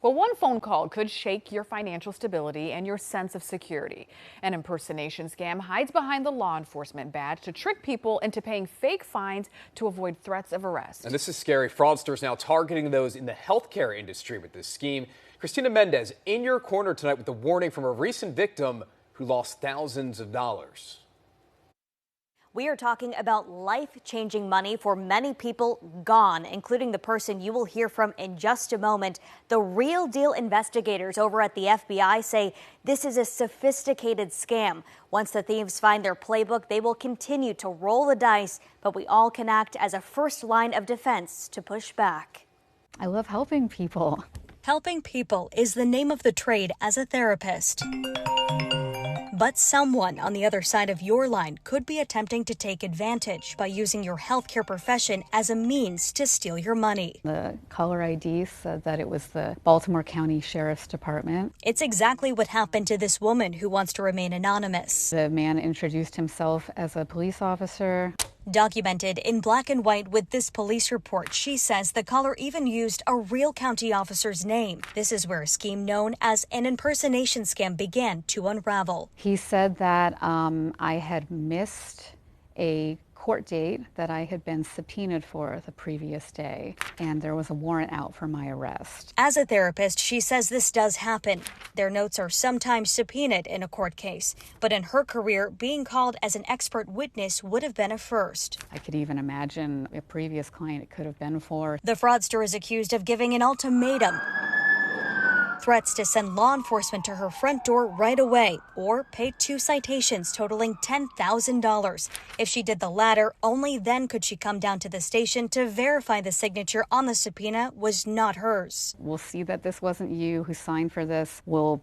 Well, one phone call could shake your financial stability and your sense of security. An impersonation scam hides behind the law enforcement badge to trick people into paying fake fines to avoid threats of arrest. And this is scary. Fraudsters now targeting those in the healthcare industry with this scheme. Christina Mendez in your corner tonight with a warning from a recent victim who lost thousands of dollars. We are talking about life-changing money for many people gone, including the person you will hear from in just a moment. The Real Deal investigators over at the FBI say this is a sophisticated scam. Once the thieves find their playbook, they will continue to roll the dice, but we all can act as a first line of defense to push back. I love helping people. Helping people is the name of the trade as a therapist. But someone on the other side of your line could be attempting to take advantage by using your healthcare profession as a means to steal your money. The caller ID said that it was the Baltimore County Sheriff's Department. It's exactly what happened to this woman who wants to remain anonymous. The man introduced himself as a police officer. Documented in black and white with this police report, she says the caller even used a real county officer's name. This is where a scheme known as an impersonation scam began to unravel. He said that I had missed a court date that I had been subpoenaed for the previous day, and there was a warrant out for my arrest. As a therapist, she says this does happen. Their notes are sometimes subpoenaed in a court case, but in her career, being called as an expert witness would have been a first. I could even imagine a previous client it could have been for. The fraudster is accused of giving an ultimatum. Threats to send law enforcement to her front door right away or pay 2 citations totaling $10,000. If she did the latter, only then could she come down to the station to verify the signature on the subpoena was not hers. We'll see that this wasn't you who signed for this. We'll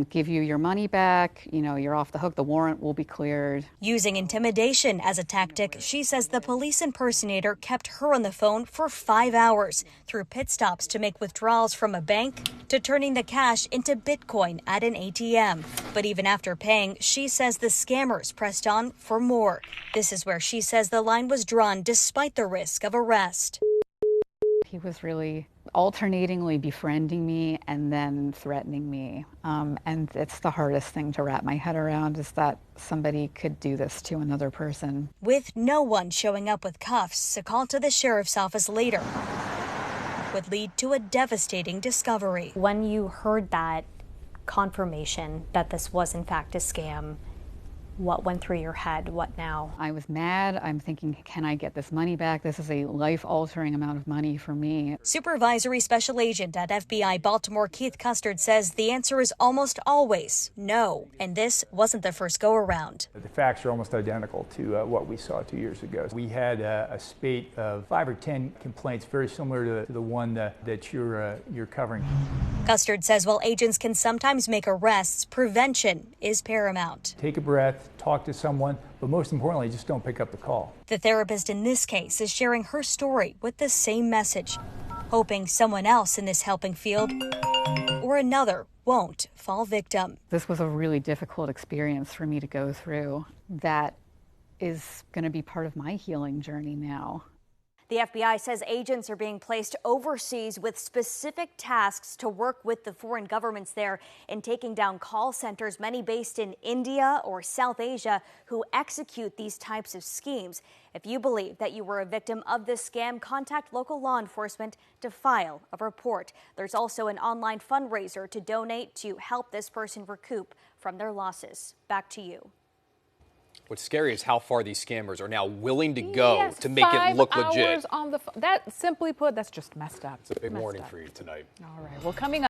give you your money back. You know, you're off the hook. The warrant will be cleared. Using intimidation as a tactic, she says the police impersonator kept her on the phone for 5 hours, through pit stops to make withdrawals from a bank to turning the cash into Bitcoin at an ATM. But even after paying, she says the scammers pressed on for more. This is where she says the line was drawn despite the risk of arrest. He was really alternatingly befriending me and then threatening me. And it's the hardest thing to wrap my head around, is that somebody could do this to another person. With no one showing up with cuffs, a call to the sheriff's office later would lead to a devastating discovery. When you heard that confirmation that this was in fact a scam, what went through your head? What now? I was mad. I'm thinking, can I get this money back? This is a life-altering amount of money for me. Supervisory Special Agent at FBI Baltimore Keith Custard says the answer is almost always no, and this wasn't the first go-around. The facts are almost identical to what we saw 2 years ago. We had a spate of 5 or 10 complaints very similar to the one that you're covering. Custard says while agents can sometimes make arrests, prevention is paramount. Take a breath, talk to someone, but most importantly, just don't pick up the call. The therapist in this case is sharing her story with the same message, hoping someone else in this helping field or another won't fall victim. This was a really difficult experience for me to go through. That is going to be part of my healing journey now. The FBI says agents are being placed overseas with specific tasks to work with the foreign governments there in taking down call centers, many based in India or South Asia, who execute these types of schemes. If you believe that you were a victim of this scam, contact local law enforcement to file a report. There's also an online fundraiser to donate to help this person recoup from their losses. Back to you. What's scary is how far these scammers are now willing to go to make it look legit. 5 hours on the that, simply put, that's just messed up. It's a big warning for you tonight. All right. Well, coming up.